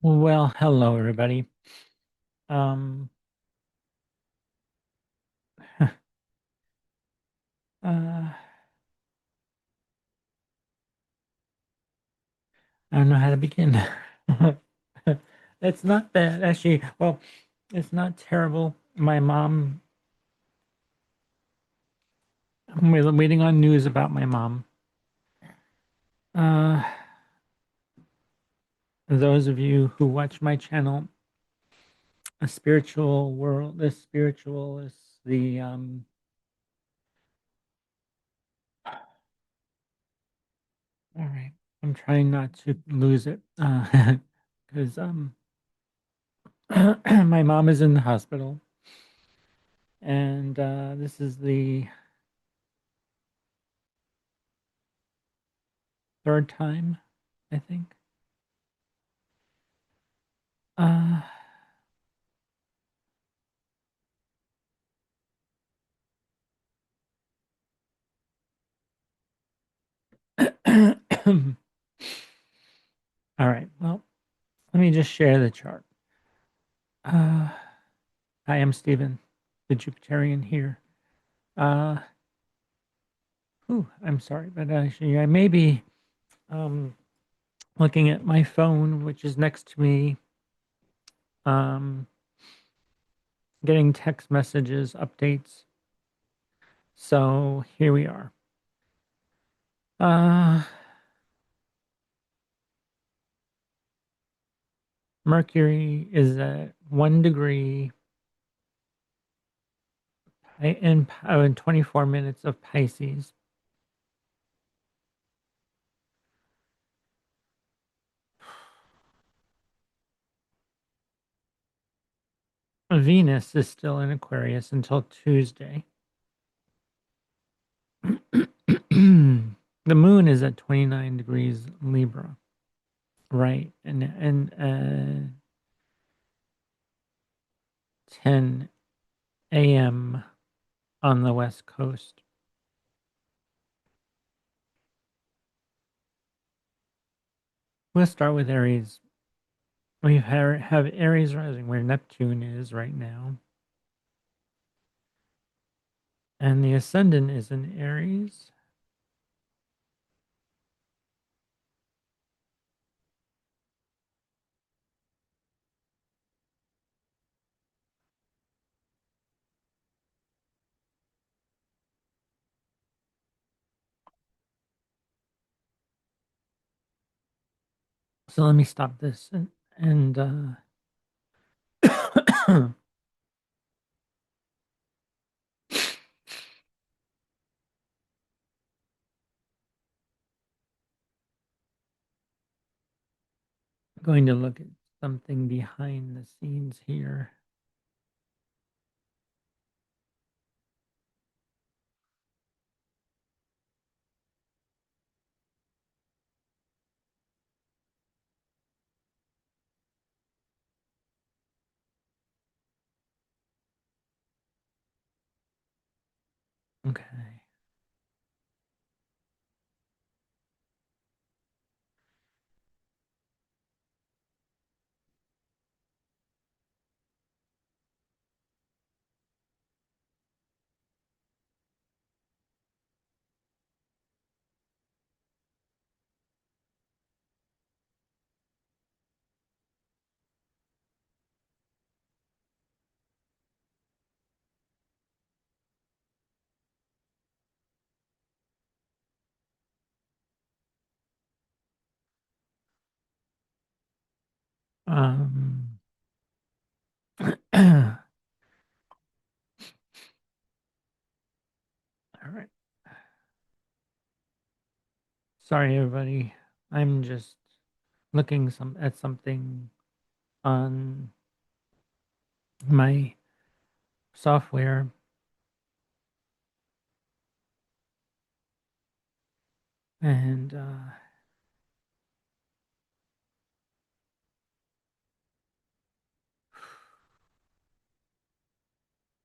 Well, hello everybody. Um, I don't know how to begin. It's not bad, actually. Well, it's not terrible. My mom, we're waiting on news about my mom. Uh, those of you who watch my channel, a spiritual world, the spiritual is all right. I'm trying not to lose it. Because my mom is in the hospital, and this is the third time, I think. Uh, all right. Well, let me just share the chart. Uh, I am Stephen, the Jupiterian here. Uh, I'm sorry, but actually, I may be um, looking at my phone, which is next to me, um, getting text messages, updates. So here we are. Uh, Mercury is at 1 degree in 24 minutes of Pisces. Venus is still in Aquarius until Tuesday. The moon is at 29 degrees Libra. Right. And 10 a.m. on the West Coast. We'll start with Aries. Have Aries rising where Neptune is right now. And the ascendant is in Aries. So let me stop this and going to look at something behind the scenes here. Okay. Um, all right. Sorry, everybody. I'm just looking at something on my software, and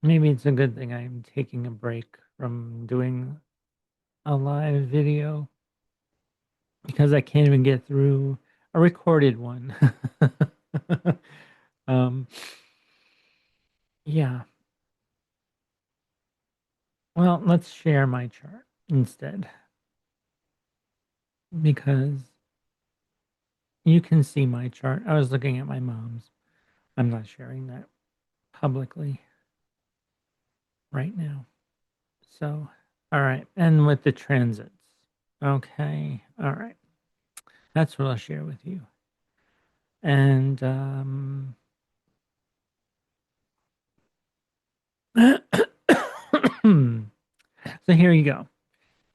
maybe it's a good thing I'm taking a break from doing a live video because I can't even get through a recorded one. um, yeah. Well, let's share my chart instead because you can see my chart. I was looking at my mom's. I'm not sharing that publicly right now. So, all right. And with the transits. Okay. All right. That's what I'll share with you. And so here you go.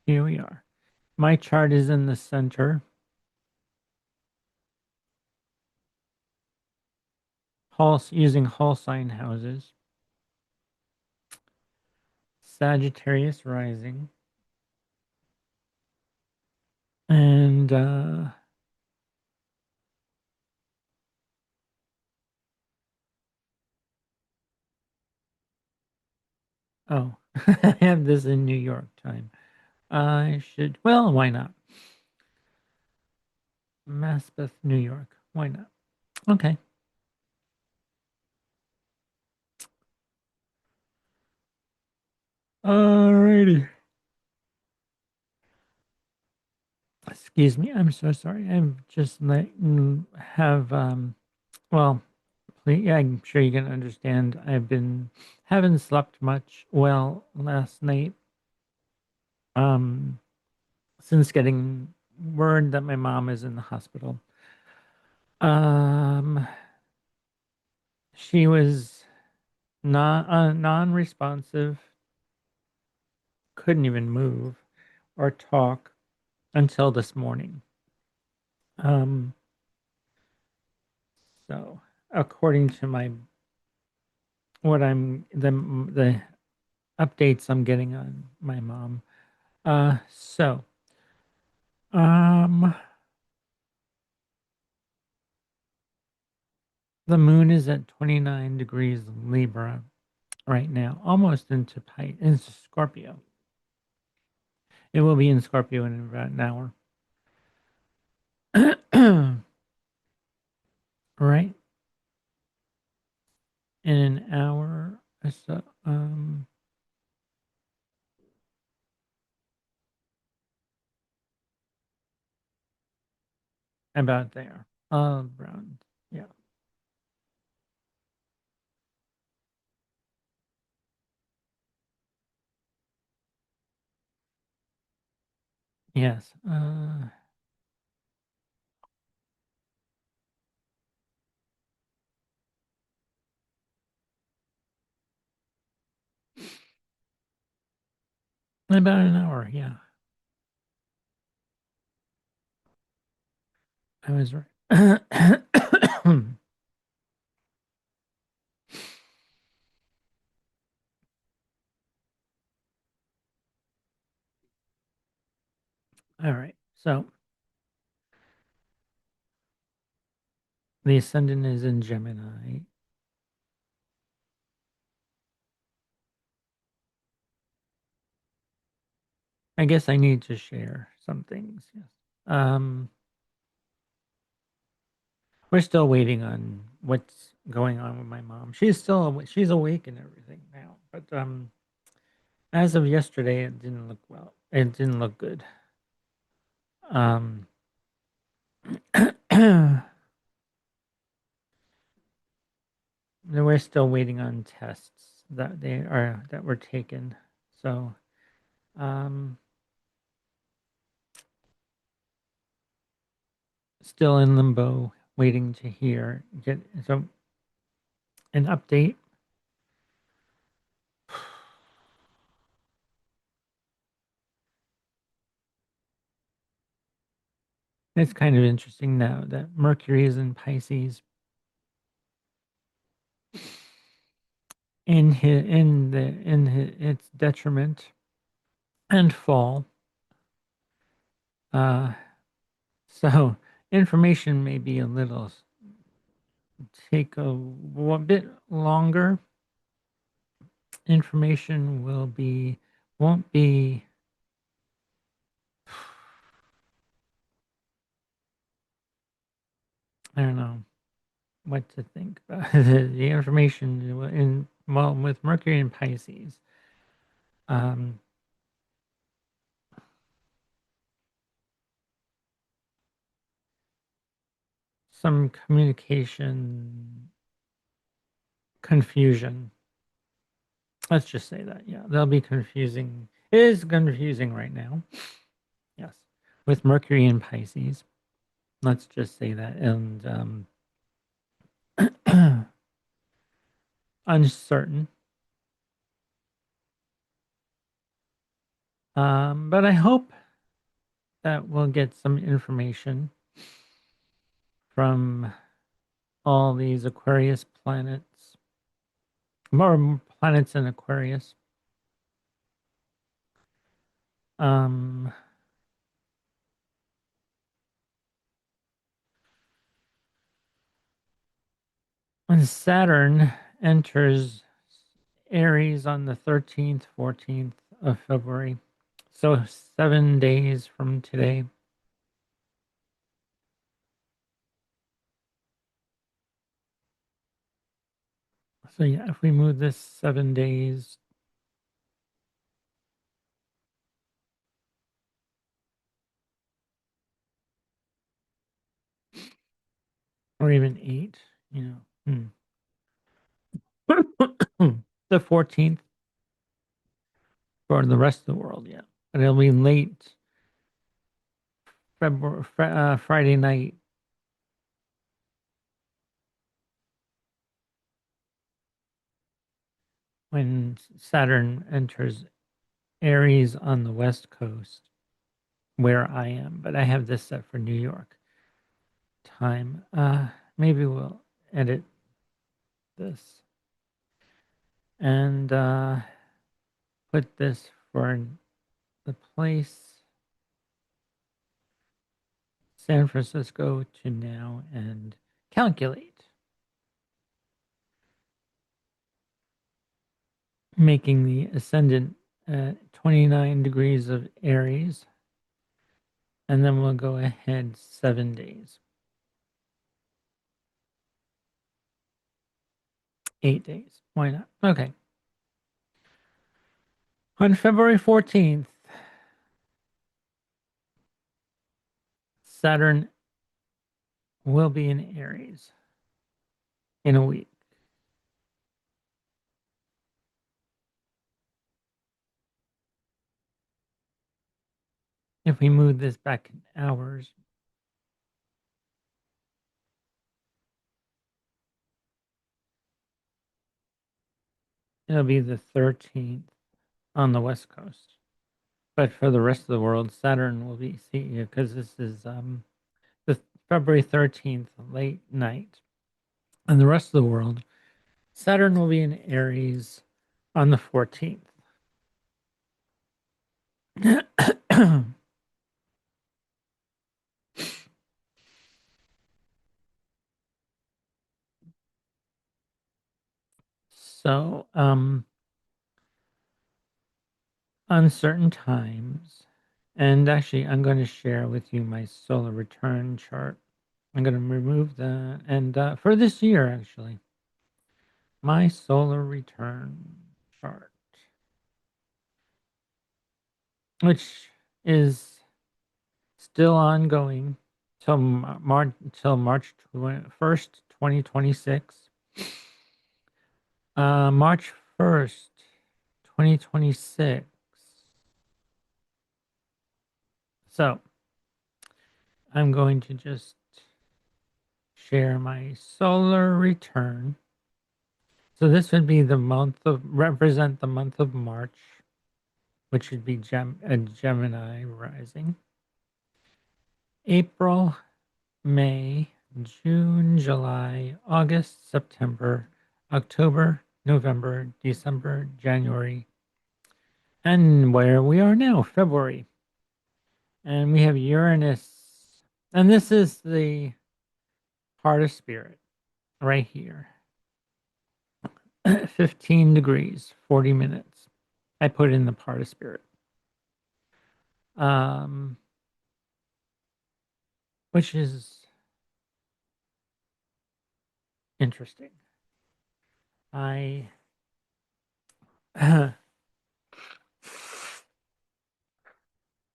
Here we are. My chart is in the center. Using Hall sign houses. Sagittarius rising. And oh, I have this in New York time. I should, well, why not? Maspeth, New York. Why not? Okay. Alrighty. Excuse me. I'm so sorry. I'm just like have well, please, yeah, I'm sure you can understand. I've been haven't slept much well last night. Um since getting word that my mom is in the hospital. Um she was not non-responsive, couldn't even move or talk until this morning. Um so according to my what I'm the updates I'm getting on my mom. So um the moon is at 29 degrees Libra right now, almost into Scorpio. It will be in Scorpio in about an hour. Right? In an hour. So, about there. Around. Yeah. Yes. About an hour. Yeah. I was right. All right. So the ascendant is in Gemini. I guess I need to share some things. Yes. Um, we're still waiting on what's going on with my mom. She's awake and everything now, but as of yesterday, it didn't look well. It didn't look good. Um, we're still waiting on tests that were taken. So, um, still in limbo, waiting to get so an update. It's kind of interesting now that Mercury is in Pisces in its detriment and fall. Uh, so information may be a little take a bit longer. Information won't be I don't know what to think about the information in well with Mercury and Pisces. Um, some communication confusion. Let's just say that. Yeah, they'll be confusing. It is confusing right now. Yes, with Mercury and Pisces. Let's just say that. And uncertain. But I hope that we'll get some information from all these Aquarius planets, more planets in Aquarius. Um, when Saturn enters Aries on the 13th, 14th of February, so 7 days from today. So yeah, if we move this 7 days, or even 8, you know, the 14th for the rest of the world, yeah. But it'll be late February, Friday night. When Saturn enters Aries on the West Coast, where I am, but I have this set for New York time. Maybe we'll edit this and put this for the place San Francisco to now and calculate, making the ascendant at 29 degrees of Aries, and then we'll go ahead 7 days. 8 days. Why not? Okay. On February 14th, Saturn will be in Aries in a week. If we move this back in hours, it'll be the 13th on the West Coast. But for the rest of the world, Saturn will be, see, because this is the February 13th late night. And the rest of the world, Saturn will be in Aries on the 14th. So, uncertain times. And actually, I'm going to share with you my solar return chart. I'm going to remove that. And for this year, actually, my solar return chart, which is still ongoing till March 1st, 2026. March 1st, 2026. So I'm going to just share my solar return. So this would be the represent the month of March, which would be a Gemini rising. April, May, June, July, August, September, October, November, December, January, and where we are now, February. And we have Uranus. And this is the heart of spirit right here. 15 degrees, 40 minutes. I put in the part of spirit. Um, which is interesting. I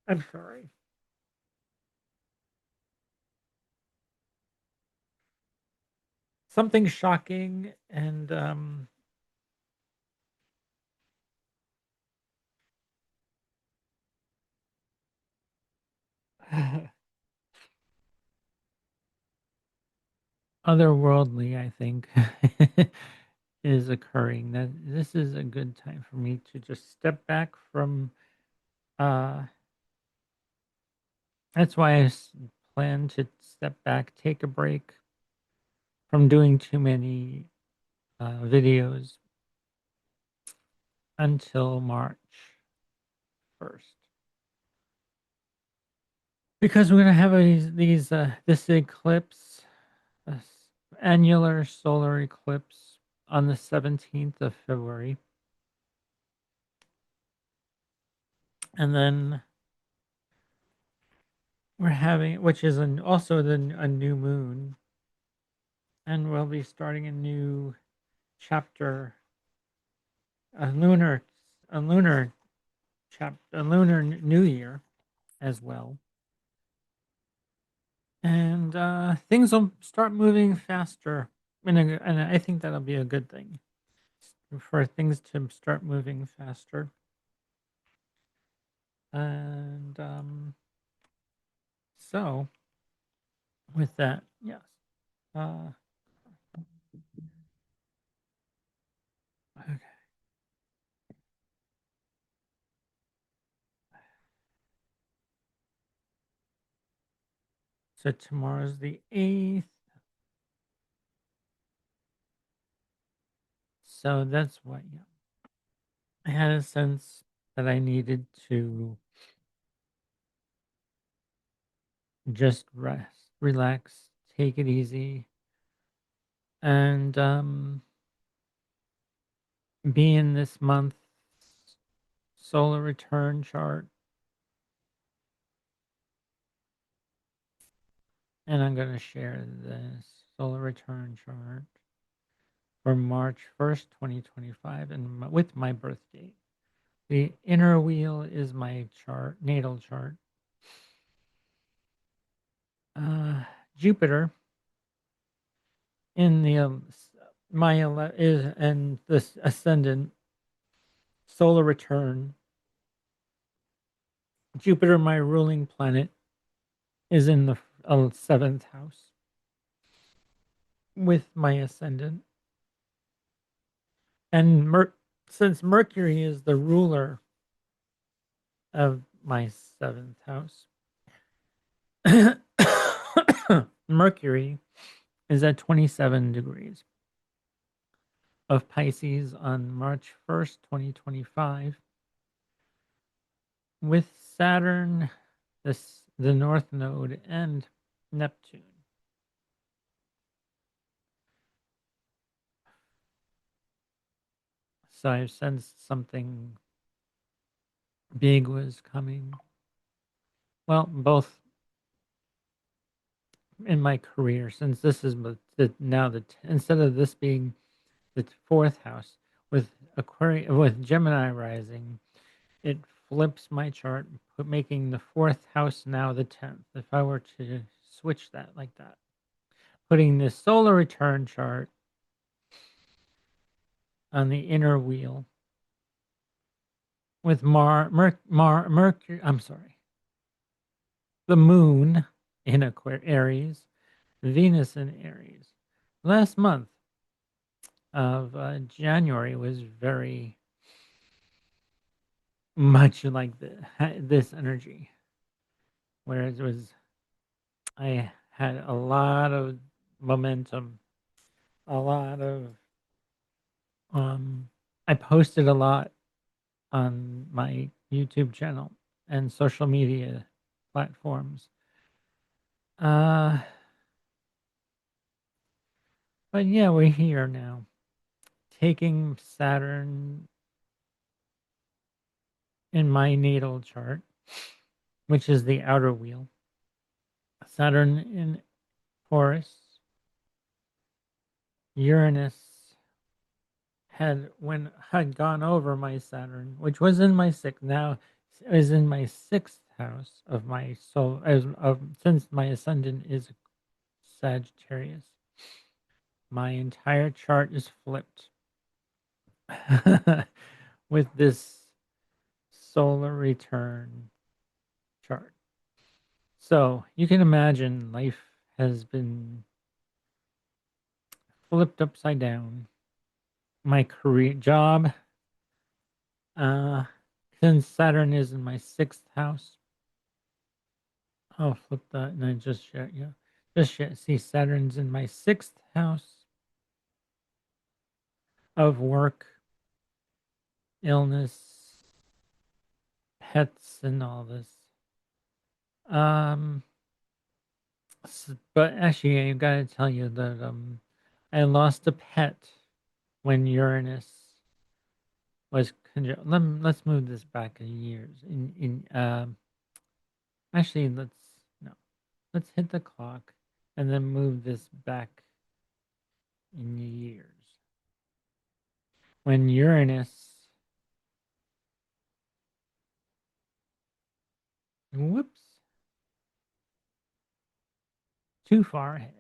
I'm sorry. Something shocking and otherworldly, I think, is occurring. That this is a good time for me to just step back from. Uh, that's why plan to step back, take a break from doing too many videos until March 1st. Because we're going to have this eclipse, this annular solar eclipse on the 17th of February. And then we're having, which is also a new moon. And we'll be starting a new chapter, a lunar, a lunar a lunar new year as well. And things will start moving faster. And I think that'll be a good thing for things to start moving faster. And so, with that, yes. Uh, okay. So tomorrow's the 8th. So that's what, yeah. I had a sense that I needed to just rest, relax, take it easy, and be in this month's solar return chart. And I'm going to share this solar return chart for March 1st, 2025, and with my birth date. The inner wheel is my chart, natal chart. Jupiter in the is and this ascendant solar return. Jupiter, my ruling planet, is in the 7th house with my ascendant, and since Mercury is the ruler of my 7th house, Mercury is at 27 degrees of Pisces on March 1st, 2025, with Saturn, the North Node, and Neptune. So I sensed something big was coming. Well, both in my career, since this is now instead of this being the 4th house with with Gemini rising, it flips my chart, making the 4th house now the 10th. If I were to switch that like that, putting the solar return chart on the inner wheel with Mercury. I'm sorry, the Moon in Aries, Venus in Aries. Last month of January was very much like this energy, whereas I had a lot of momentum, a lot of I posted a lot on my YouTube channel and social media platforms. Uh, but yeah, we're here now, taking Saturn in my natal chart, which is the outer wheel. Saturn in Taurus, Uranus had gone over my Saturn, which was in my sixth. Now is in my sixth house of my soul. Since my ascendant is Sagittarius, my entire chart is flipped with this solar return chart. So you can imagine life has been flipped upside down. My career job, uh, since Saturn is in my sixth house, I'll flip that and then just share, yeah, see Saturn's in my sixth house of work, illness, pets, and all this. Um, but actually, I gotta tell you that I lost a pet when Uranus was let's move this back in years. Actually, let's hit the clock and then move this back in years. When Uranus, whoops, too far ahead.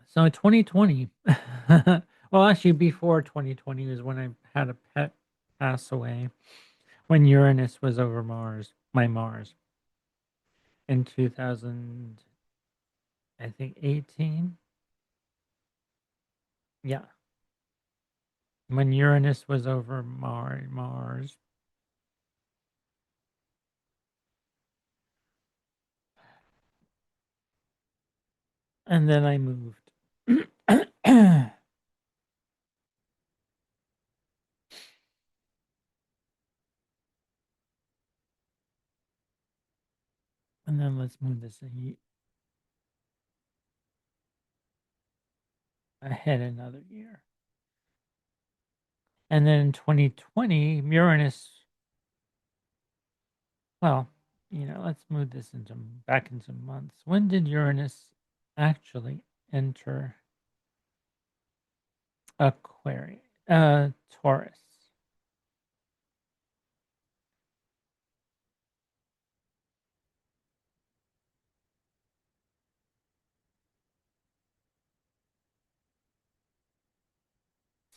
So 2020, well, actually, before 2020 was when I had a pet pass away when Uranus was over Mars, my Mars, in 2000, I think 18. Yeah, when Uranus was over Mars, and then I moved. And then let's move this ahead another year. And then in 2020, Uranus, well, let's move this into back into months. When did Uranus actually enter Aquarius? Taurus.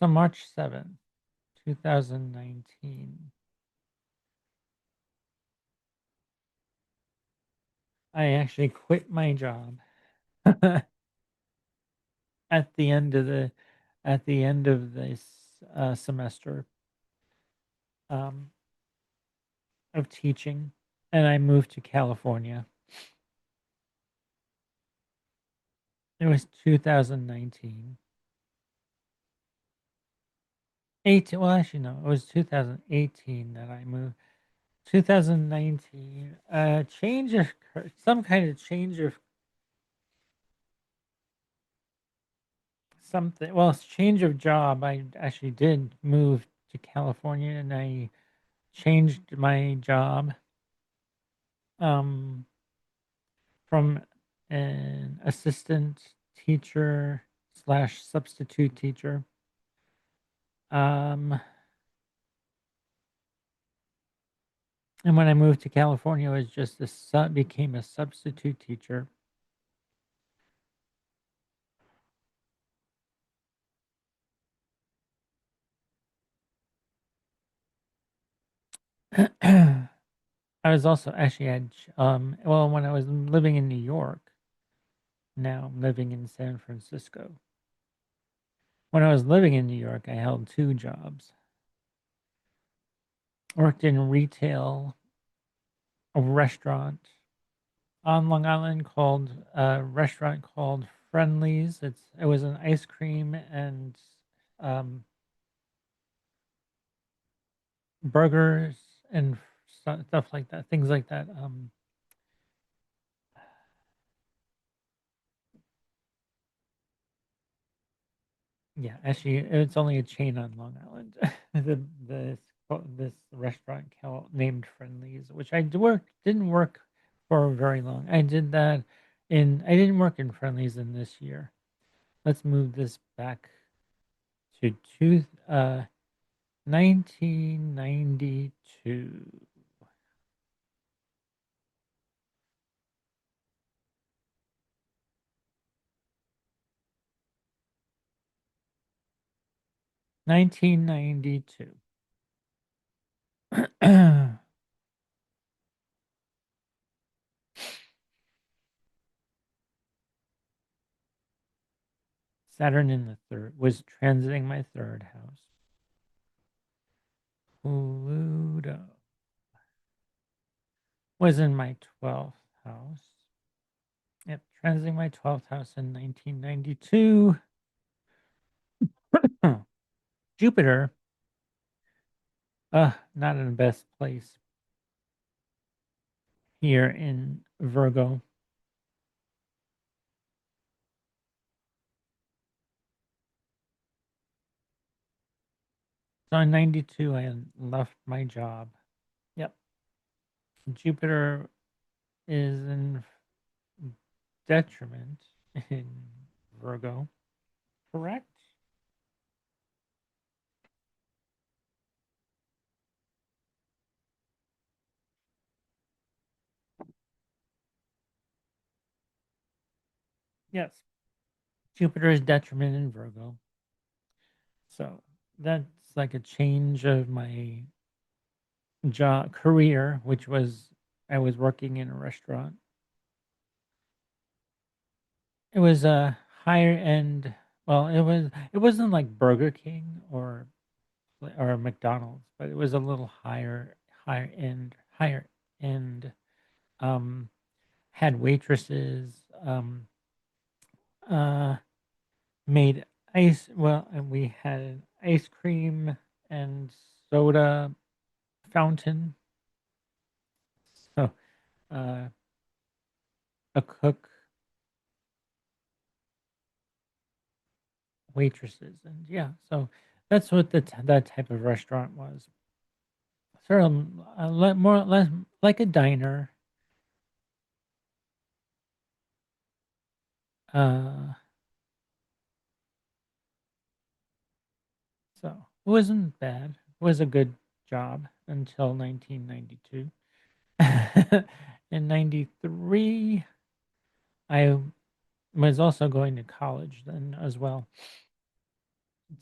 So March 7th, 2019. I actually quit my job at the end of the this semester um, of teaching, and I moved to California. It was 2019. 18, well, actually, no, it was 2018 that I moved. 2019, change of some kind of change of something. Well, it's change of job. I actually did move to California, and I changed my job um, from an assistant teacher slash substitute teacher. Um, and when I moved to California, it was just became a substitute teacher. I was also actually had well, when I was living in New York. Now I'm living in San Francisco. When I was living in New York, I held two jobs. Worked in retail, a restaurant on Long Island called a restaurant called Friendlies. It was an ice cream and um, burgers and stuff like that, things like that. Yeah, actually, it's only a chain on Long Island. This restaurant named Friendlies, which didn't work for very long. I didn't work in Friendlies in this year. Let's move this back to 1992. 1992. Saturn in the third was transiting my third house. Pluto was in my 12th house. Yep, transiting my 12th house in 1992. Jupiter, not in the best place here in Virgo. So in 92, I had left my job. Yep. Jupiter is in detriment in Virgo. Correct? Yes. Jupiter is detriment in Virgo. So that's like a change of my job career, which was I was working in a restaurant. It was a higher end. Well, it wasn't like Burger King or McDonald's, but it was a little higher end. Um, had waitresses. Uh, made ice. Well, and we had an ice cream and soda fountain. So, uh, a cook, waitresses, and yeah. So that's what that type of restaurant was. Sort of more or less like a diner. Uh, so it wasn't bad. It was a good job until 1992. In 93, I was also going to college then as well,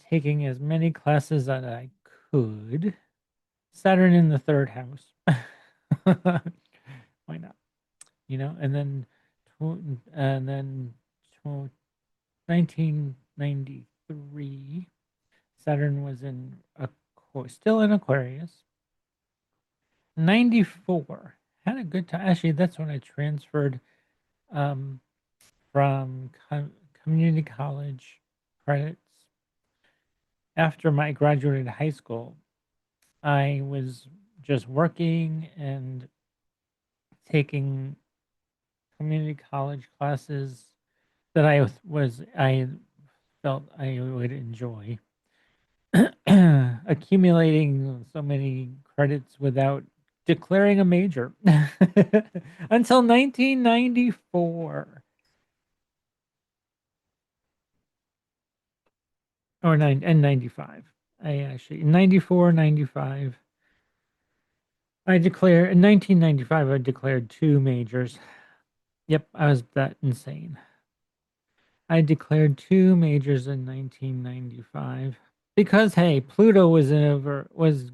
taking as many classes as I could. Saturn in the third house. Why not? And then, and then 1993, Saturn was in still in Aquarius. 94, had a good time. Actually, that's when I transferred um, from community college credits. After my graduated high school, I was just working and taking community college classes that I felt I would enjoy. Accumulating so many credits without declaring a major until 1994 or 95. I actually 94, 95. I declare in 1995 I declared two majors. Yep, I was that insane. I declared two majors in 1995 because hey, Pluto was over was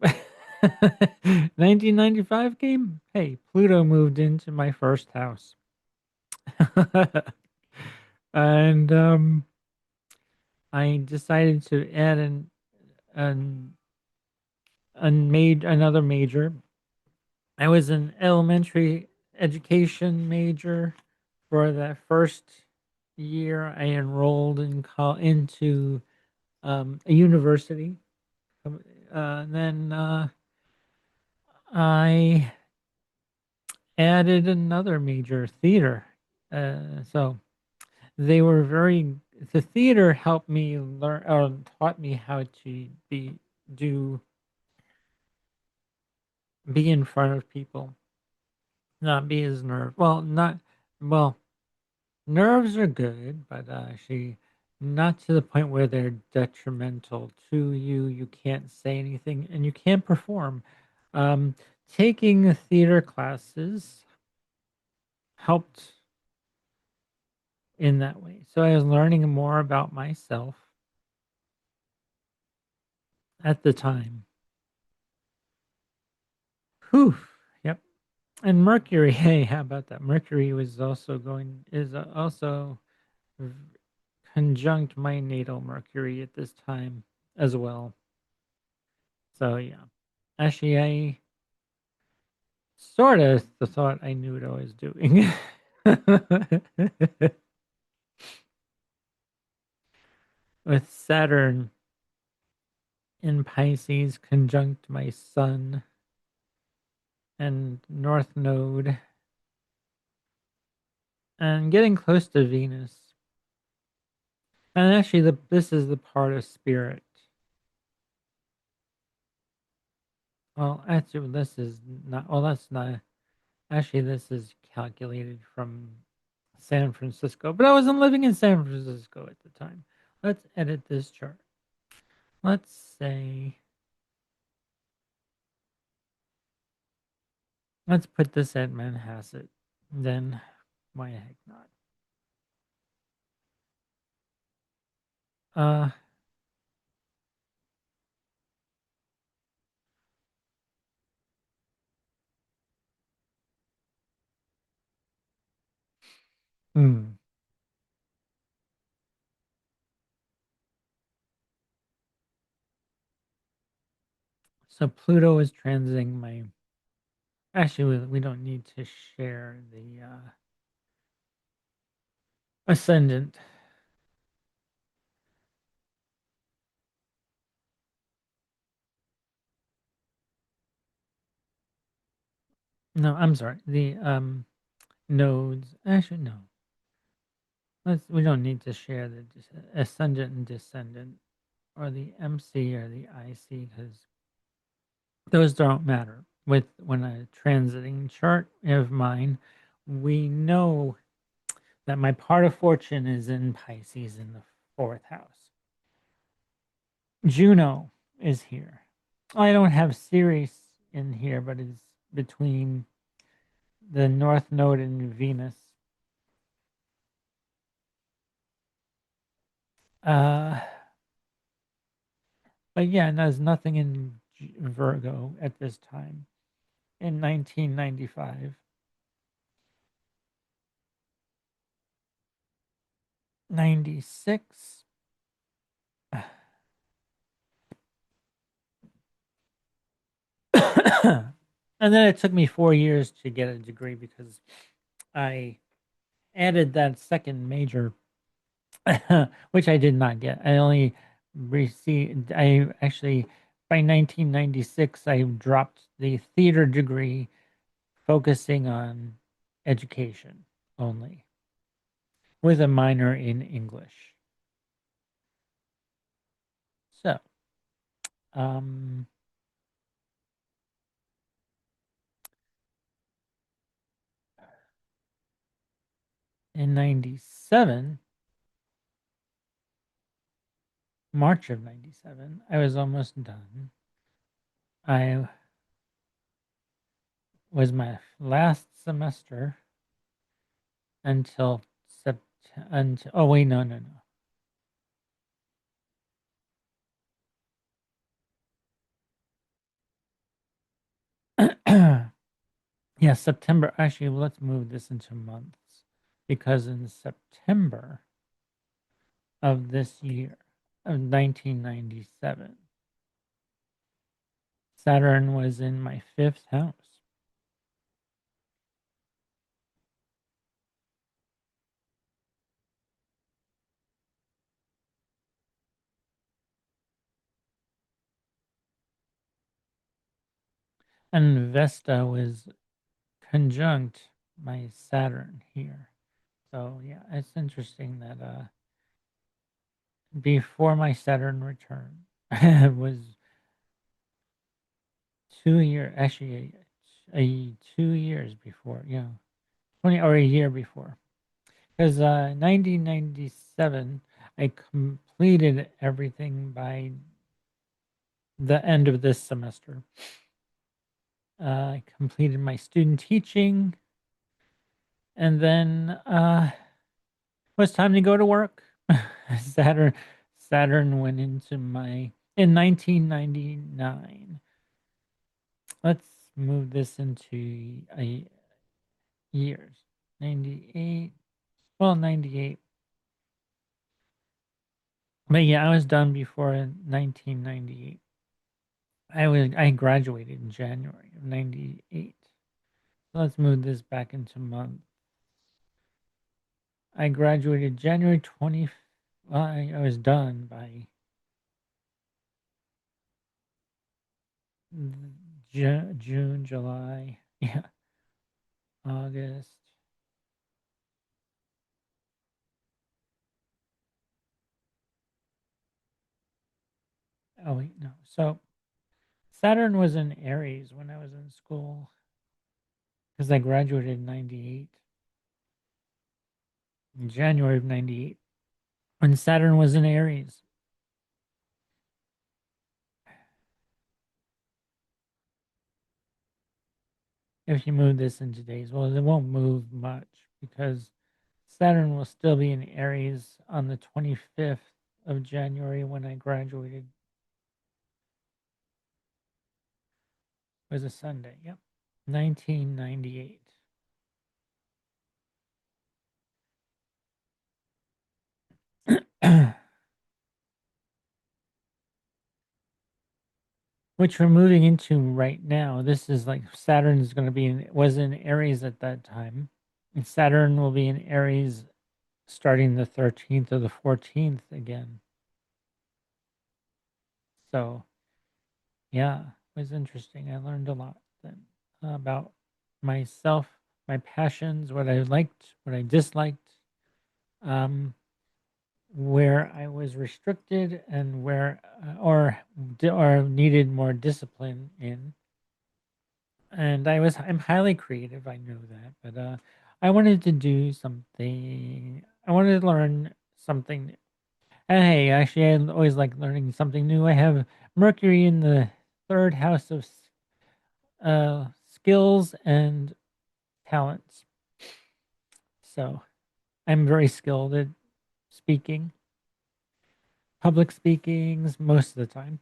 1995 came. Hey, Pluto moved into my first house. And I decided to add an made another major. I was an elementary education major for that first year. I enrolled into a university. Then I added another major, theater. So they were very the theater helped me learn or taught me how to do be in front of people, not be as not well, nerves are good, but she not to the point where they're detrimental to you. You can't say anything and you can't perform. Um, Taking theater classes helped in that way. So I was learning more about myself at the time. Whew. Yep. And Mercury, hey, how about that? Mercury was also going is also v- conjunct my natal Mercury at this time as well. So yeah. Actually, I sort of thought I knew what I was doing. With Saturn in Pisces conjunct my Sun and North Node and getting close to Venus. And actually, this is the part of spirit. Well, actually, this is not. Well, that's not. Actually, this is calculated from San Francisco, but I wasn't living in San Francisco at the time. Let's edit this chart. Let's say, let's put this at Manhasset. Then, why the heck not? Uh, hmm. So Pluto is transiting my. Actually, we don't need to share the ascendant. No, I'm sorry. The nodes. Actually, no. We don't need to share the ascendant and descendant or the MC or the IC because those don't matter. With when a transiting chart of mine, we know that my part of fortune is in Pisces in the fourth house. Juno is here. I don't have Ceres in here, but it's between the North Node and Venus. Uh, but yeah, there's nothing in Virgo at this time in 1995, 96. And then it took me 4 years to get a degree because I added that second major, which I did not get. I only received, I actually, by 1996, I dropped the theater degree, focusing on education only, with a minor in English. So, um, in 97, March of 97, I was almost done. I was my last semester until September. Until, oh wait, no, no, no. Yeah, September. Actually, let's move this into months because in September of this year, of 1997, Saturn was in my fifth house. And Vesta was conjunct my Saturn here. So yeah, it's interesting that before my Saturn return. It was 2 year, actually, a 2 years before, yeah, 20 or a year before. Because 1997, I completed everything by the end of this semester. I completed my student teaching, and then it was time to go to work. Saturn, Saturn went into my in 1999. Let's move this into a years. 98. Well, 98. But yeah, I was done before 1998. I graduated in January of 98. So let's move this back into month. I graduated January 20. Well, I was done by June, July, yeah, August. Oh wait, no. So Saturn was in Aries when I was in school because I graduated in 98, in January of 98, when Saturn was in Aries. If you move this into days, well, it won't move much because Saturn will still be in Aries on the 25th of January when I graduated. It was a Sunday. Yep. 1998. Which we're moving into right now. This is like Saturn is going to be was in Aries at that time. And Saturn will be in Aries starting the 13th or the 14th again. So, yeah, it was interesting. I learned a lot then about myself, my passions, what I liked, what I disliked, um, where I was restricted and where or needed more discipline in. And I'm highly creative. I know that, but I wanted to do something. I wanted to learn something. And hey, actually, I always like learning something new. I have Mercury in the third house of skills and talents, so I'm very skilled at speaking, public speakings most of the time.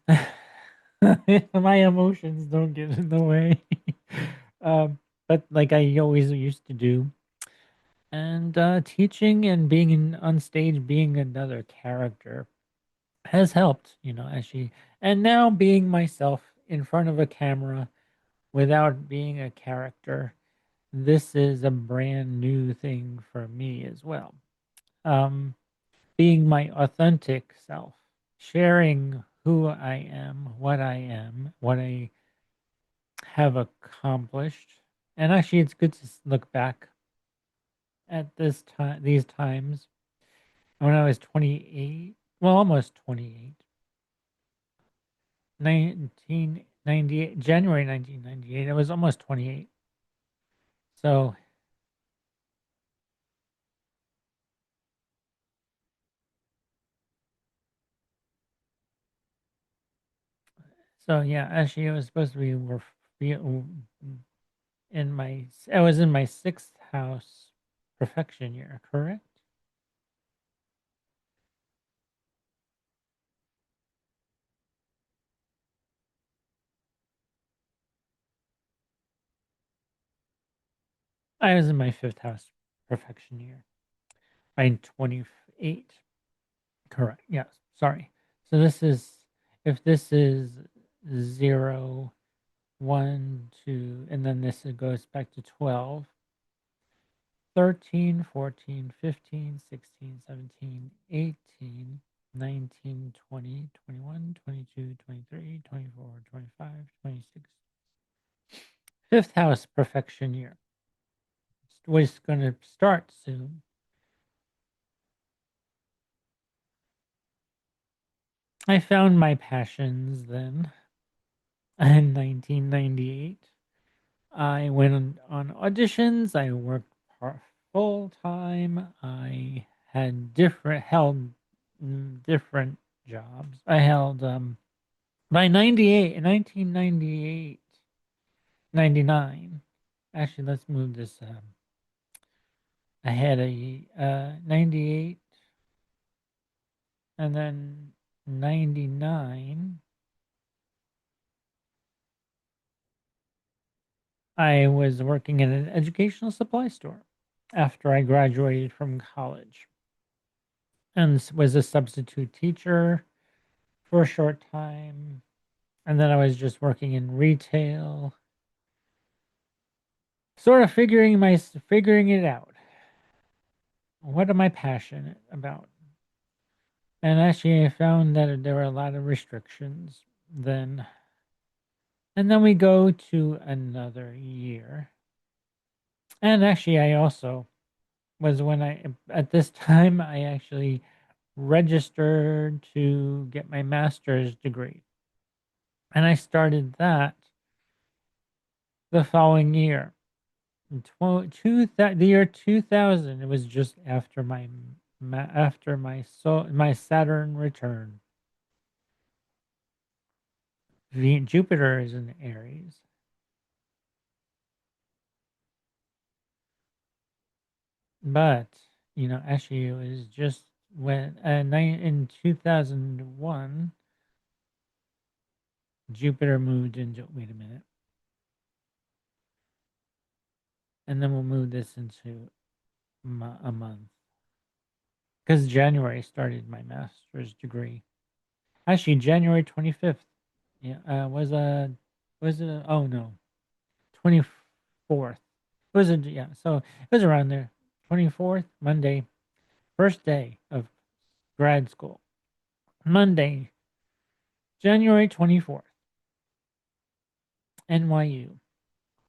My emotions don't get in the way. um, but like I always used to do. And teaching and being on stage, being another character has helped, actually. And now being myself in front of a camera without being a character, this is a brand new thing for me as well. Um, Being my authentic self, sharing who I am, what I have accomplished. And actually, it's good to look back at these times when I was 28, well, almost 28, 1998, January 1998, I was almost 28. So, so yeah, actually, it was supposed to be I was in my sixth house perfection year, correct? I was in my fifth house perfection year. I'm 28. Correct. Yes. Sorry. So if this is 0, 1, 2, and then this goes back to 12, 13, 14, 15, 16, 17, 18, 19, 20, 21, 22, 23, 24, 25, 26. Fifth house perfection year. Was going to start soon. I found my passions then in 1998. I went on auditions. I worked full time. I had different jobs. I held by 98 in 1998, 99. Actually, let's move this. I had a 98 and then 99. I was working in an educational supply store after I graduated from college and was a substitute teacher for a short time. And then I was just working in retail, sort of figuring it out. What am I passionate about? And actually, I found that there were a lot of restrictions then. And then we go to another year. And actually, I also was when at this time, I actually registered to get my master's degree. And I started that the following year. The year 2000, it was just after my Saturn return. Jupiter is in Aries, but actually, it was just when in 2001, Jupiter moved into. Wait a minute, and then we'll move this into a month because January started my master's degree. Actually, January 25th. Yeah, was it? Oh no, 24th. It was yeah, so it was around there. 24th, Monday, first day of grad school. Monday, January 24th, NYU.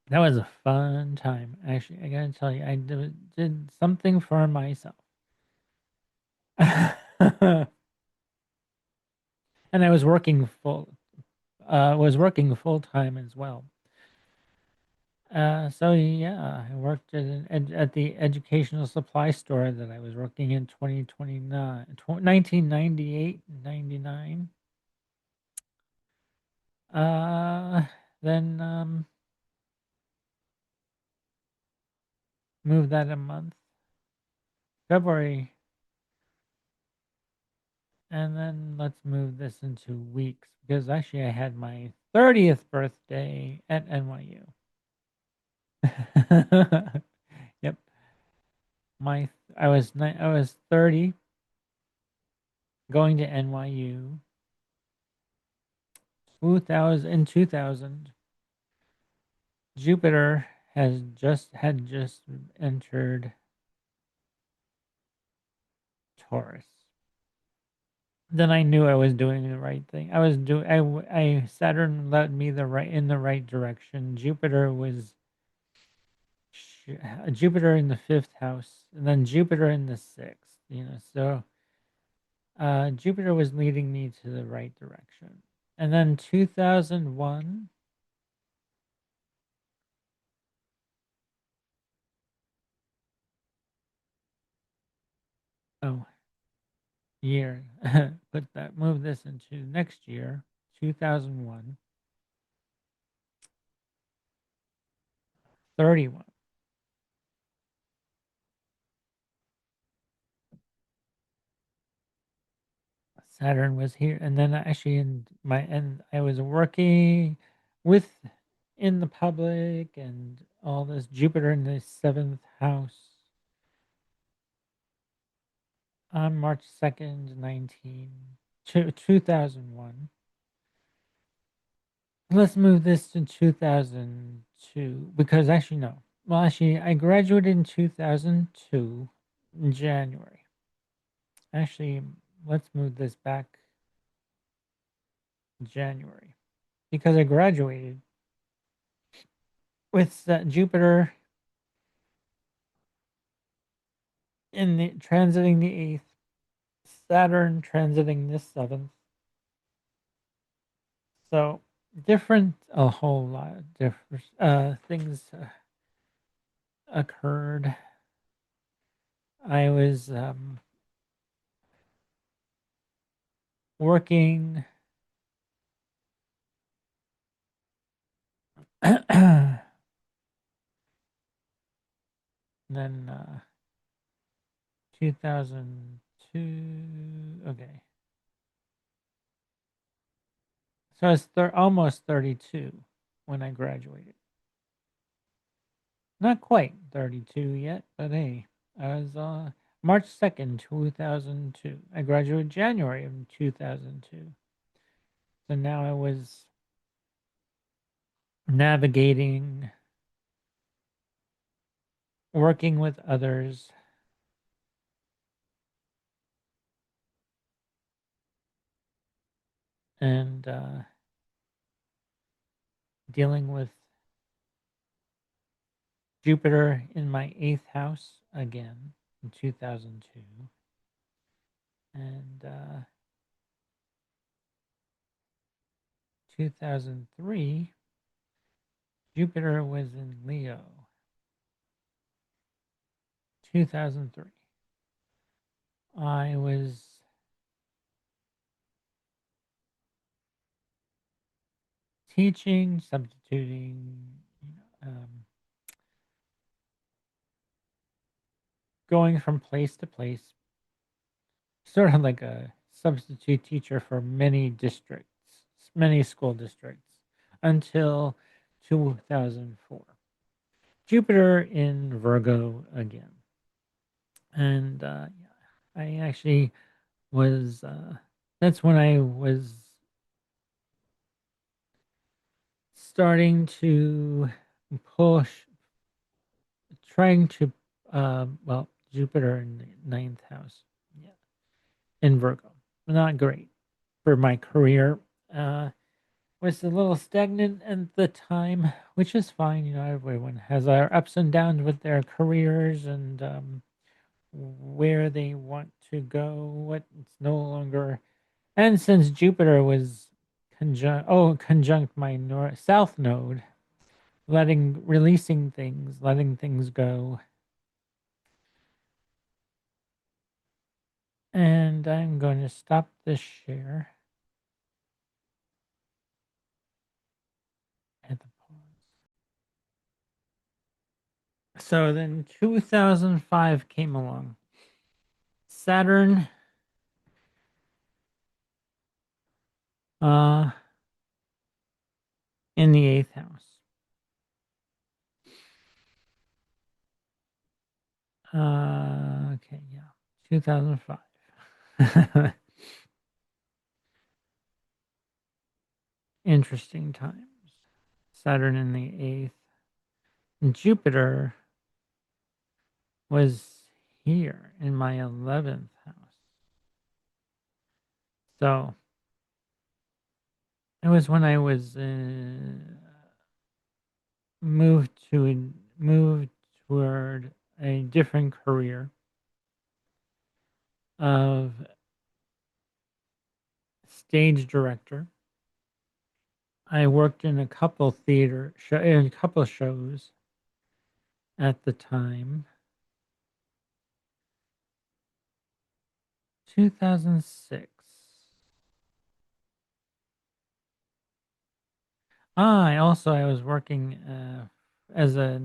That was a fun time. Actually, I gotta tell you, I did something for myself. And I was working full time as well. So yeah, I worked at the educational supply store that I was working in 1998, 99. Uh, then move that a month, February, and then let's move this into weeks because actually I had my 30th birthday at NYU. Yep, I was 30 going to NYU 2000. Jupiter had just entered Taurus. Then I knew I was doing the right thing. I Saturn led me in the right direction. Jupiter in the fifth house, and then Jupiter in the sixth. So Jupiter was leading me to the right direction. And then 2001. Oh, year. Move this into next year, 2001, 31. Saturn was here, and then actually I was working with in the public and all this. Jupiter in the seventh house on March 2nd, 2001. Let's move this to 2002 because actually no. Well, actually, I graduated in 2002 in January. Actually, let's move this back January because I graduated with Jupiter in the transiting the eighth, Saturn transiting the seventh, So a whole lot of different things occurred. I was working then 2002. Okay. So I was almost 32 when I graduated. Not quite 32 yet, but hey, I was March 2nd, 2002. I graduated January of 2002. So now I was navigating, working with others, and dealing with Jupiter in my eighth house again in 2002. And 2003, Jupiter was in Leo. 2003. I was teaching, substituting, going from place to place, sort of like a substitute teacher for many districts, many school districts, until 2004. Jupiter in Virgo again. And yeah, I actually was, that's when I was starting to push, trying to, well, Jupiter in the ninth house, yeah, in Virgo. Not great for my career. Was a little stagnant at the time, which is fine. You know, everyone has their ups and downs with their careers and where they want to go. What it's no longer, and since Jupiter was conjunct my north south node, letting things go. And I'm going to stop this share at the pause. So then 2005 came along. Saturn uh in the eighth house. Okay, yeah. 2005. Interesting times. Saturn in the eighth. And Jupiter was here in my 11th house. So it was when I was moved toward a different career of stage director. I worked in in a couple shows at the time. 2006. I was working as a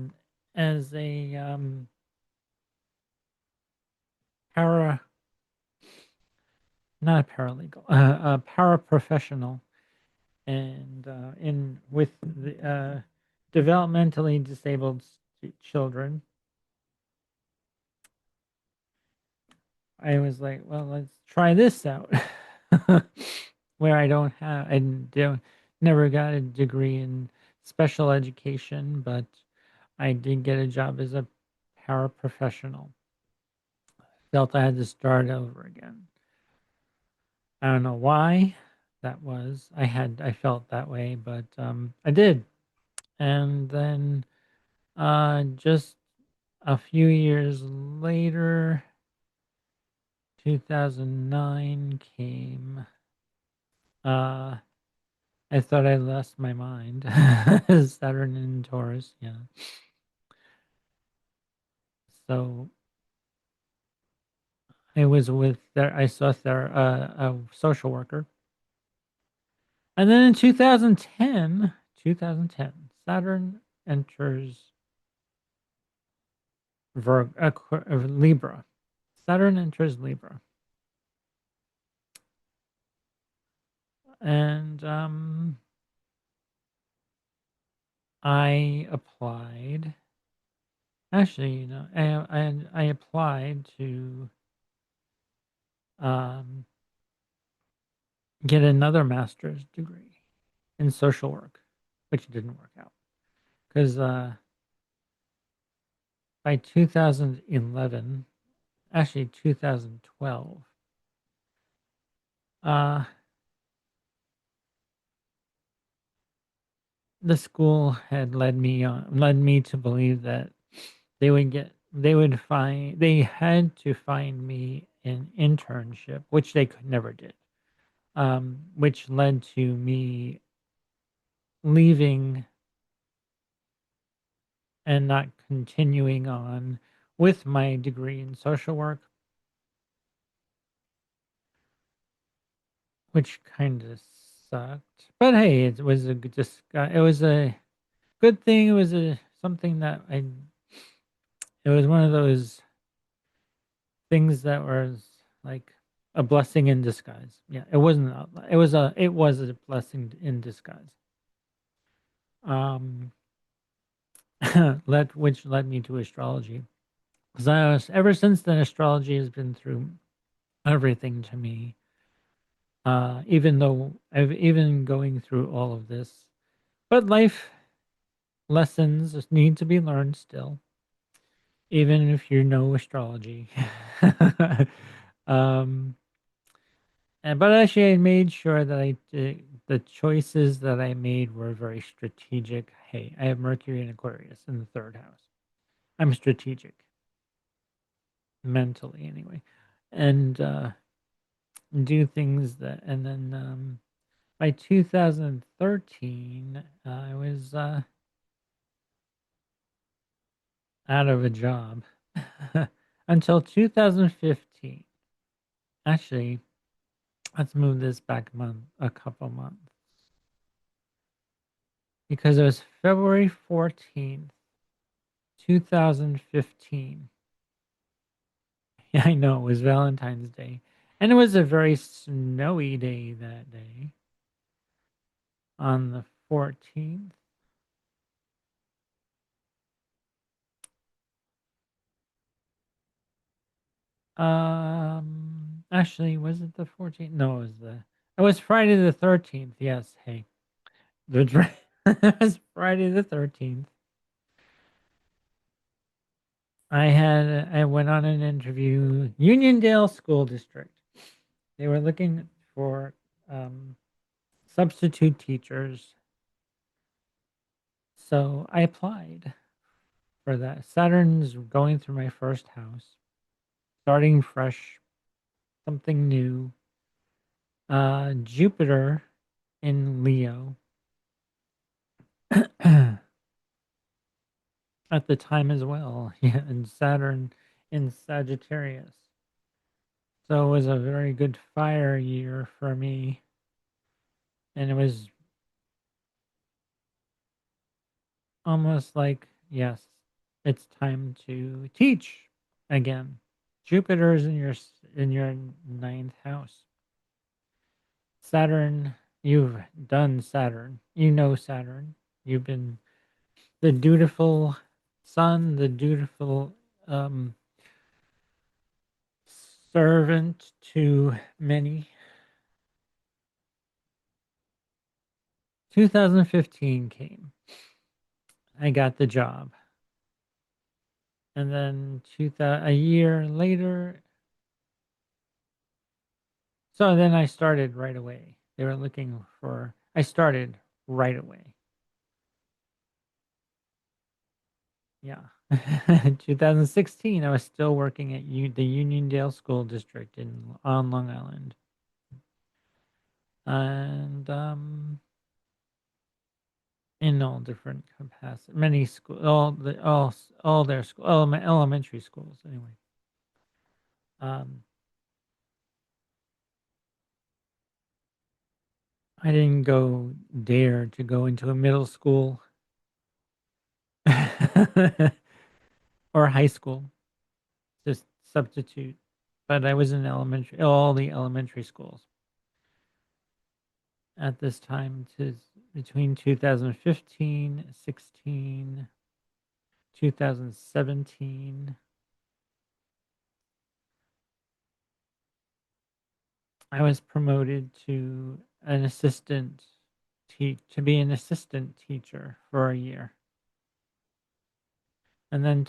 para not a paralegal, a paraprofessional, and in with the developmentally disabled children. I was like, well, let's try this out, where I don't, never got a degree in special education, but I did get a job as a paraprofessional. Felt I had to start over again. I don't know why that was. I felt that way, but I did. And then just a few years later, 2009 came, uh, I thought I lost my mind. Saturn in Taurus, yeah. So I was with there. I saw there a social worker, and then in 2010, Saturn enters Libra. Saturn enters Libra, and I applied. Actually, I applied to um, get another master's degree in social work, which didn't work out because by 2011, actually 2012, uh, the school had led me to believe that they had to find me an internship, which they could never did, which led to me leaving and not continuing on with my degree in social work, which kind of sucked. But hey, it was a good it was a good thing. It was a something that I. It was one of those things that was like a blessing in disguise. Yeah, it wasn't. It was a blessing in disguise. Um, which led me to astrology. Because ever since then, astrology has been through everything to me. Even though I've even going through all of this, but life lessons need to be learned still, even if you know astrology. um, but actually, I made sure that the choices that I made were very strategic. Hey, I have Mercury in Aquarius in the third house. I'm strategic mentally, anyway, and do things that. And then by 2013, I was out of a job until 2015. Actually, let's move this back a couple months because it was February 14th, 2015. Yeah, I know it was Valentine's Day, and it was a very snowy day that day on the 14th. Actually, was it the 14th? No, it was Friday the 13th. Yes, hey, it was Friday the 13th. I went on an interview, Uniondale School District. They were looking for um, substitute teachers, so I applied for that. Saturn's going through my first house, starting fresh, something new. Jupiter in Leo at the time as well, yeah, and Saturn in Sagittarius. So it was a very good fire year for me, and it was almost like, yes, it's time to teach again. Jupiter's in your ninth house. Saturn, you've done Saturn. You know Saturn. You've been the dutiful son, the dutiful um, servant to many. 2015 came. I got the job. And then a year later, so then I started right away. They were looking for, I started right away. Yeah. 2016, I was still working at the Uniondale School District on Long Island. And in all different capacities, many school, all their school, elementary schools anyway. Um, I didn't dare to go into a middle school or high school, just substitute. But I was in all the elementary schools at this time, between 2015, 16, 2017. I was promoted to to be an assistant teacher for a year. And then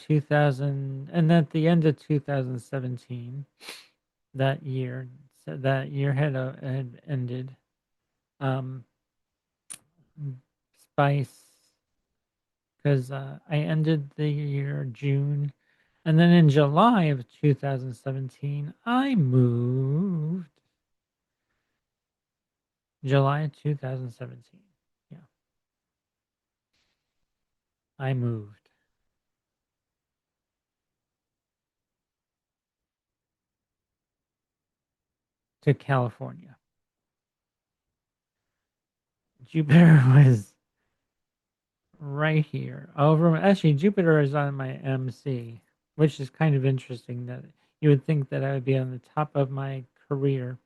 at the end of 2017, that year, had ended. Um, Spice, because I ended the year June, and then in July of 2017, I moved. July 2017. Yeah, I moved to California. Jupiter was right here. Actually, Jupiter is on my MC, which is kind of interesting that you would think that I would be on the top of my career.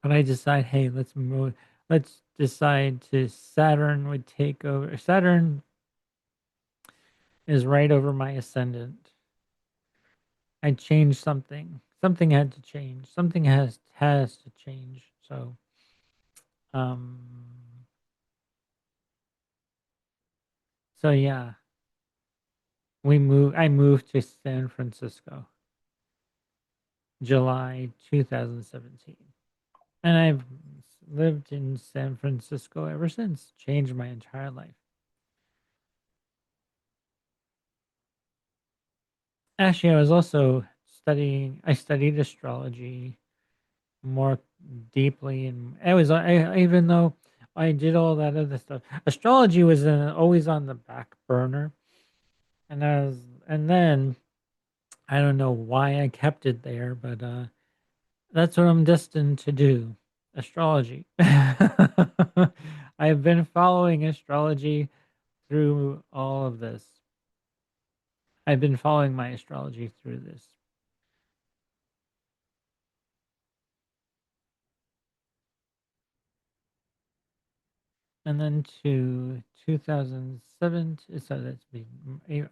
But I decide, hey, let's move. Let's decide to Saturn would take over. Saturn is right over my ascendant. I changed something. Something had to change. Something has to change. So, um, yeah, we moved. I moved to San Francisco, July 2017, and I've lived in San Francisco ever since. Changed my entire life. Actually, I was also studying. I studied astrology more deeply, and even though I did all that other stuff, astrology was always on the back burner, and then I don't know why I kept it there, but that's what I'm destined to do. Astrology. I've been following astrology through all of this. I've been following my astrology through this. And then to 2007, so that's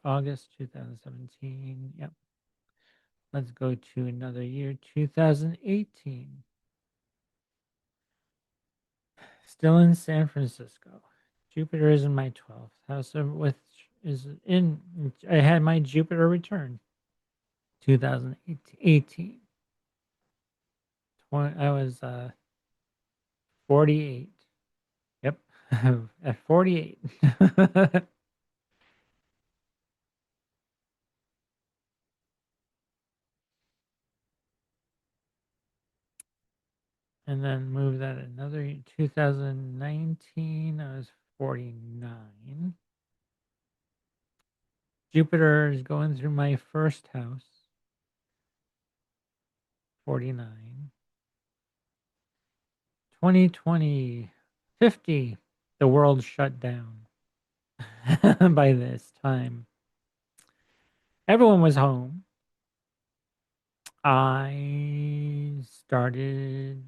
August 2017. Yep. Let's go to another year, 2018. Still in San Francisco. Jupiter is in my 12th house, I had my Jupiter return, 2018. I was 48. Yep, at 48. And then move that another 2019. I was 49. Jupiter is going through my first house, 49. 2020, 50. The world shut down by this time. Everyone was home. I started.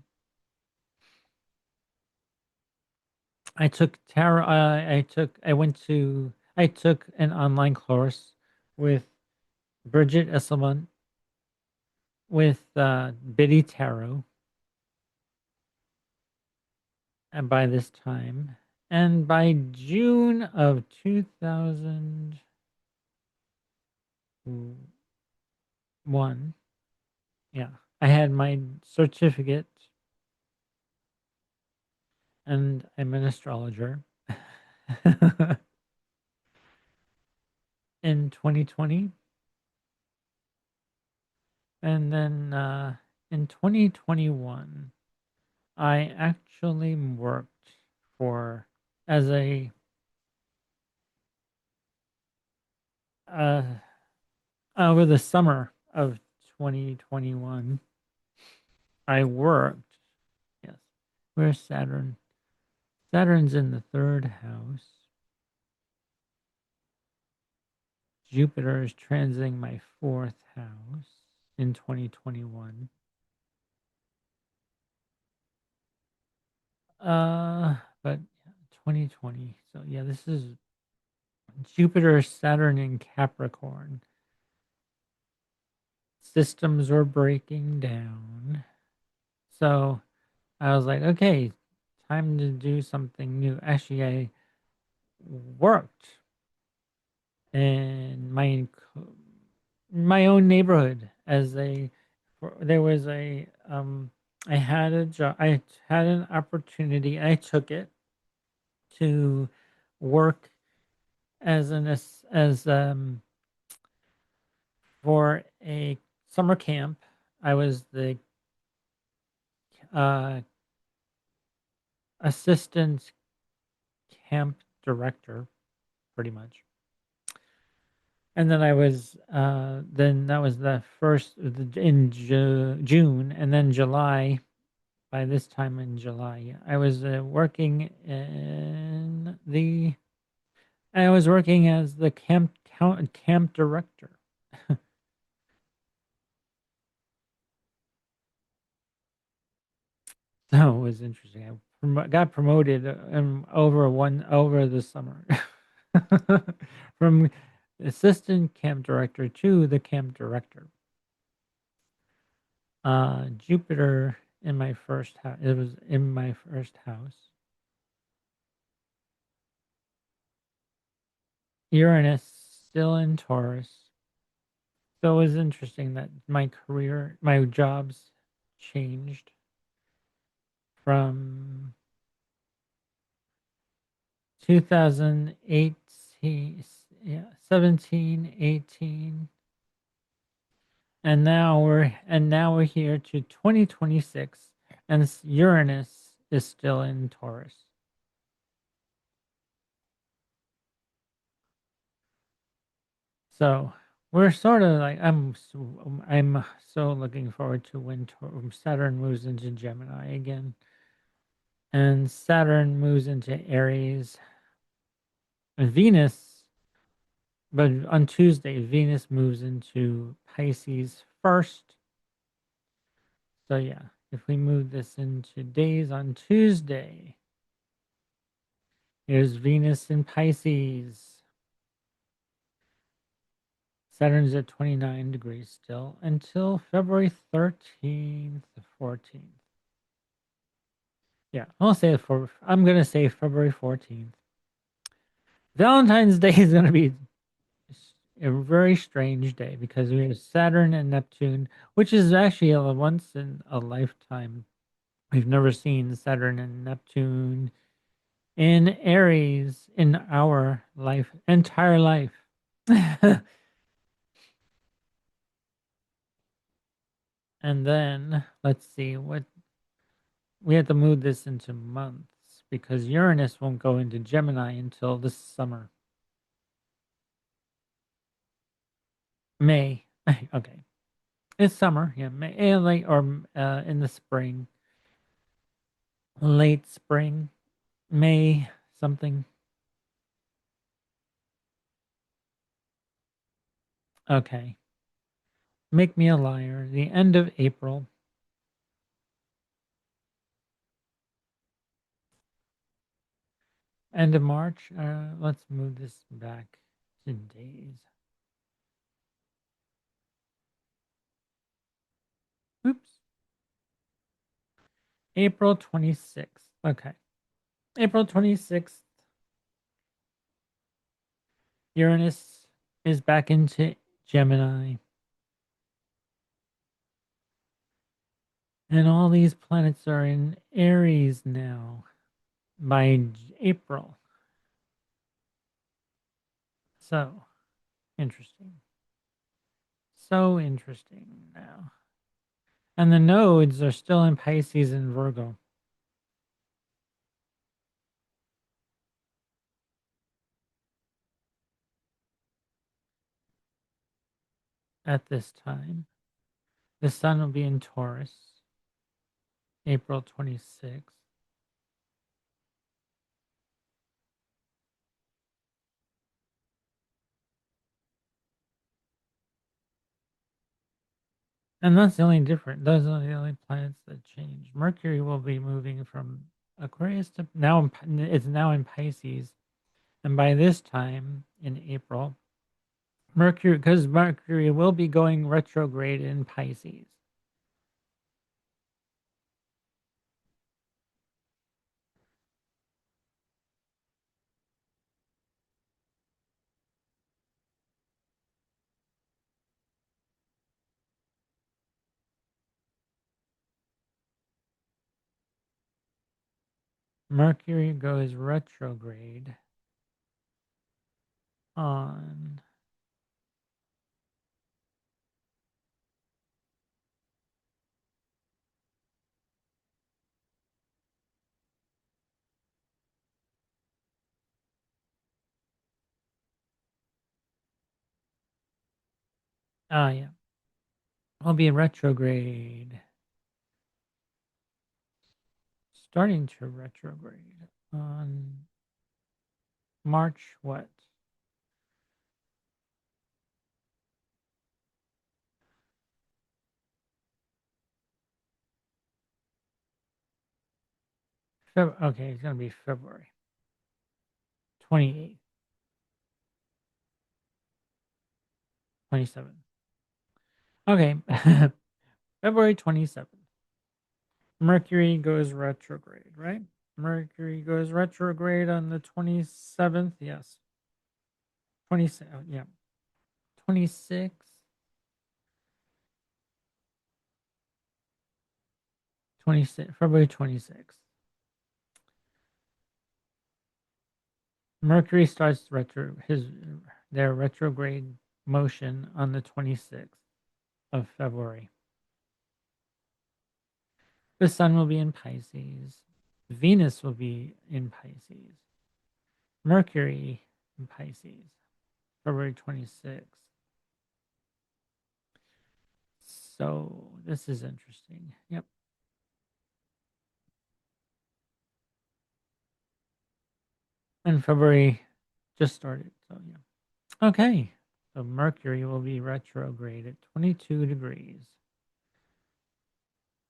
I took tarot. I went to. I took an online course with Bridget Esselman with Biddy Tarot, and by this time, and by June of 2001, yeah, I had my certificate, and I'm an astrologer. In 2020, and then in 2021, I actually worked for as a uh, over the summer of 2021, I worked. Yes. Where's Saturn? Saturn's in the third house. Jupiter is transiting my fourth house in 2021. But 2020. So yeah, this is Jupiter, Saturn, and Capricorn. Systems were breaking down. So I was like, okay, time to do something new. Actually, I worked in my own neighborhood as there was I had a job. I had an opportunity. I took it to work as for a summer camp. I was the uh, assistant camp director, pretty much. And then then that was the first in June, and then July. By this time in July, I was I was working as the camp director. So it was interesting. Got promoted over the summer from assistant camp director to the camp director. Jupiter in my first house. It was in my first house. Uranus still in Taurus. So it was interesting that my jobs changed from 2018, yeah, 17, 18, and now we're here to 2026, and Uranus is still in Taurus. So we're sort of like I'm so looking forward to when Saturn moves into Gemini again, and Saturn moves into Aries, and Venus. But on Tuesday, Venus moves into Pisces first. So yeah, if we move this into days on Tuesday, here's Venus in Pisces. Saturn's at 29 degrees still until February 13th, 14th. Yeah, I'm gonna say February 14th. Valentine's Day is gonna be a very strange day because we have Saturn and Neptune, which is actually a once in a lifetime. We've never seen Saturn and Neptune in Aries in our entire life. And then let's see what we have to move this into months because Uranus won't go into Gemini until this summer. May. Okay. It's summer, yeah, May, late or in the spring, late spring, May something. Okay, make me a liar. The end of April, end of March. Let's move this back to days. Oops, April 26th. Okay, April 26th. Uranus is back into Gemini, and all these planets are in Aries now by April. So interesting. So interesting now. And the nodes are still in Pisces and Virgo. at this time. The sun will be in Taurus, April 26th. And that's the only different. Those are the only planets that change. Mercury will be moving from Aquarius to now. It's now in Pisces, and by this time in April, because Mercury will be going retrograde in Pisces. Mercury goes retrograde on yeah, will be retrograde, starting to retrograde on March what? Okay, it's gonna be February 28th, 27th. Okay, February 27th. Mercury goes retrograde, right? Mercury goes retrograde on the 27th. Yes. 27. Yeah. 26. 26. February 26th. Mercury starts their retrograde motion on the 26th of February. The sun will be in Pisces. Venus will be in Pisces. Mercury in Pisces, February 26th. So this is interesting. Yep. And February just started. So yeah. Okay. So Mercury will be retrograde at 22 degrees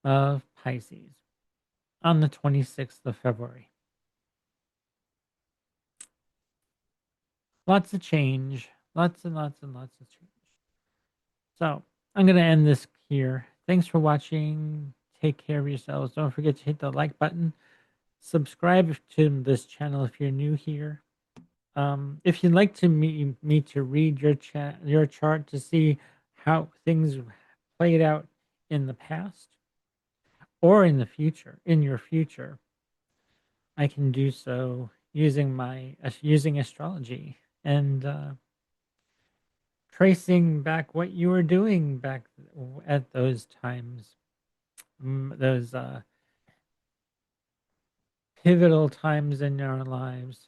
of Pisces on the 26th of February. Lots of change. Lots and lots and lots of change. So I'm going to end this here. Thanks for watching. Take care of yourselves. Don't forget to hit the like button. Subscribe to this channel if you're new here. If you'd like to me to read your chart to see how things played out in the past or in the future, in your future, I can do so using astrology and tracing back what you were doing back at those times, those pivotal times in our lives,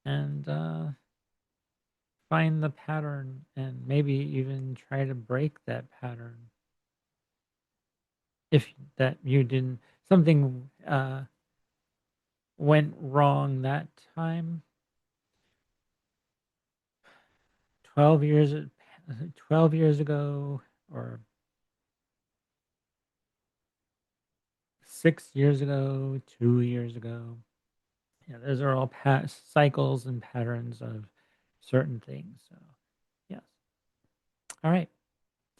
and find the pattern and maybe even try to break that pattern if that you didn't something went wrong that time 12 years 12 years ago or 6 years ago 2 years ago. Yeah, those are all past cycles and patterns of certain things. So yes. All right,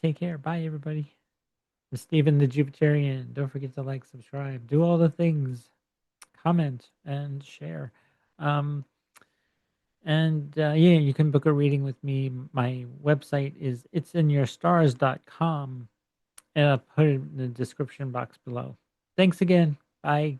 take care. Bye everybody. Stephen the Jupiterian. Don't forget to like, subscribe, do all the things, comment, and share. And yeah, you can book a reading with me. My website is it'sinyourstars.com, and I'll put it in the description box below. Thanks again. Bye.